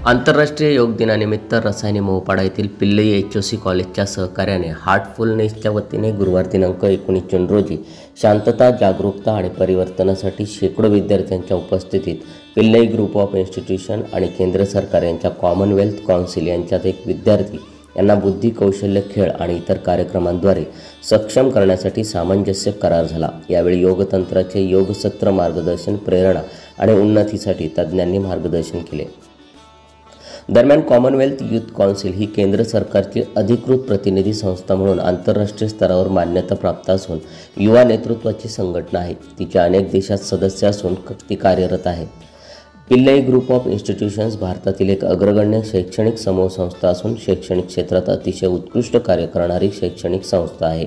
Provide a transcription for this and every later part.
आंतरराष्ट्रीय योग दिनानिमित्त रसायने मोहोपाडा येथील पिल्लई HOC कॉलेजच्या सहकार्याने हार्टफुलनेसच्या वतीने गुरुवार दिनांक 19 जून रोजी शांतता, जागरूकता आणि परिवर्तनासाठी शेकडो विद्यार्थ्यांच्या उपस्थितीत पिल्लई ग्रुप ऑफ इन्स्टिट्यूशन आणि केंद्र सरकार यांच्या कॉमनवेल्थ काउन्सिल यांच्यात एक विद्यार्थी यांना बुद्धी, कौशल्य, खेळ आणि इतर कार्यक्रमांद्वारे सक्षम करण्यासाठी सामंजस्य करार झाला। यावेळी योगतंत्राचे योगसत्र, मार्गदर्शन, प्रेरणा आणि उन्नतीसाठी तज्ज्ञांनी मार्गदर्शन केले। दरम्यान कॉमनवेल्थ यूथ काउन्सिल ही केंद्र सरकारची अधिकृत प्रतिनिधी संस्था म्हणून आंतरराष्ट्रीय स्तरावर मान्यता प्राप्त असून युवा नेतृत्वाची संघटना आहे। तिच्या अनेक देशात सदस्य असून ती कार्यरत आहे। पिल्लई ग्रुप ऑफ इन्स्टिट्यूशन्स भारतातील एक अग्रगण्य शैक्षणिक समूह संस्था असून शैक्षणिक क्षेत्रात अतिशय उत्कृष्ट कार्य करणारी शैक्षणिक संस्था आहे।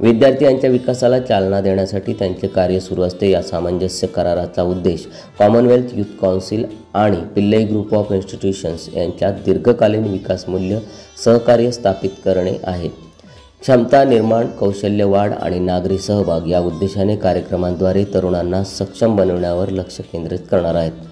विद्यार्थी यांच्या विकासाला चालना देण्यासाठी त्यांचे कार्य सुरू असते। या सामंजस्य कराराचा उद्देश कॉमनवेल्थ यूथ काउन्सिल आणि पिल्लई ग्रुप ऑफ इन्स्टिट्यूशन्स यांच्यात दीर्घकालीन विकास मूल्य सहकार्य स्थापित करणे आहे। क्षमता निर्माण, कौशल्य वाढ आणि नागरी सहभाग या उद्देशाने कार्यक्रमांद्वारे तरुणांना सक्षम बनवण्यावर लक्ष केंद्रित करणार आहेत।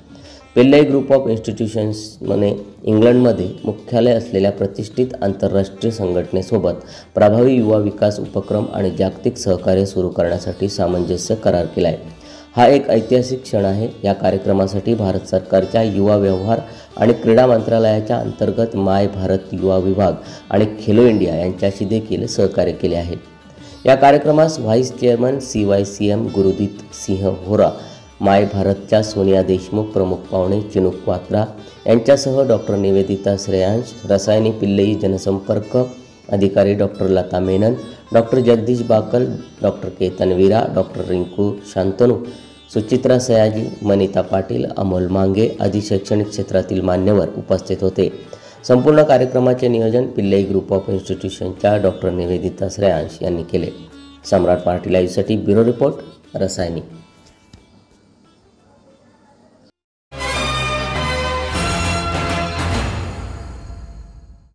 पिल्लई ग्रुप ऑफ इन्स्टिट्यूशन्सने इंग्लंडमध्ये मुख्यालय असलेल्या प्रतिष्ठित आंतरराष्ट्रीय संघटनेसोबत प्रभावी युवा विकास उपक्रम आणि जागतिक सहकार्य सुरू करण्यासाठी सामंजस्य करार केला आहे। हा एक ऐतिहासिक क्षण आहे। या कार्यक्रमासाठी भारत सरकारच्या युवा व्यवहार आणि क्रीडा मंत्रालयाच्या अंतर्गत माय भारत युवा विभाग आणि खेलो इंडिया यांच्याशी देखील सहकार्य केले आहे। या कार्यक्रमास vice chairman CYCM गुरुदीत Singh Hora, माय भारतच्या सोनिया देशमुख, प्रमुख पाहुणे चिनुक क्वात्रा यांच्यासह डॉक्टर निवेदिता श्रेयांश, रसायनी पिल्लई जनसंपर्क अधिकारी doctor Lata Menon, doctor Jagdish Bakal, doctor Ketan Veera, doctor Rinku Shantanu, Suchitra Sayaji, Manita Patil, Amol Mange आदी शैक्षणिक क्षेत्रातील मान्यवर उपस्थित होते। संपूर्ण कार्यक्रमाचे नियोजन पिल्लई ग्रुप ऑफ इन्स्टिट्यूशनच्या डॉक्टर निवेदिता श्रेयांश यांनी केले। सम्राट मराठी लाईव्हसाठी ब्युरो रिपोर्ट, रसायनी।